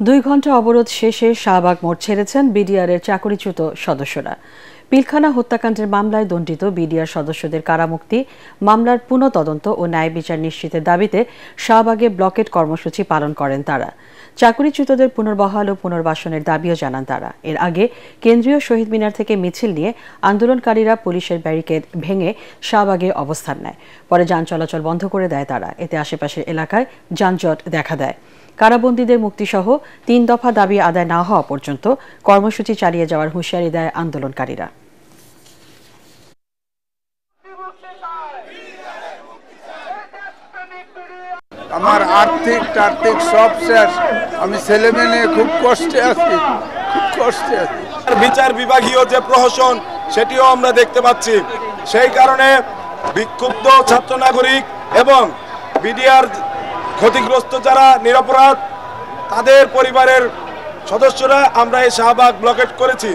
2 ঘন্টা অবরোধ শেষে শাহবাগ মোড় ছেড়েছেন বিডিআরের চাকরিচ্যুত সদস্যরা। পিলখানা হত্যাকাণ্ডের মামলায় দণ্ডিত বিডিআর সদস্যদের কারামুক্তি, মামলার পুনঃতদন্ত ও ন্যায় বিচার নিশ্চিতের দাবিতে শাহবাগে ব্লকেট কর্মসূচি পালন করেন তারা। চাকরিচ্যুতদের পুনর্বহাল ও পুনর্বাসনের দাবিও জানান তারা। এর আগে কেন্দ্রীয় শহীদ মিনার থেকে মিছিল নিয়ে আন্দোলনকারীরা পুলিশের ব্যারিকেড ভেঙে শাহবাগে অবস্থান নেয়। পরে যান চলাচল বন্ধ করে দেয় তারা। এতে আশেপাশের এলাকায় যানজট দেখা দেয়। কারাবন্দীদের মুক্তিসহ 3 দফা দাবি আদায় না হওয়া পর্যন্ত কর্মসূচি চালিয়ে যাওয়ার হুঁশিয়ারি দেয় আন্দোলনকারীরা। আমার আর্থিক সব শেষ। আমি ছেলে মেয়ে নিয়ে খুব কষ্টে আছি। বিচার বিভাগীয় যে প্রহসন সেটিও আমরা দেখতে পাচ্ছি। সেই কারণে বিক্ষুব্ধ ছাত্র নাগরিক এবং বিডিআর ক্ষতিগ্রস্ত যারা নিরপরাধ তাদের পরিবারের সদস্যরা আমরা এই শাহবাগ ব্লকেট করেছি।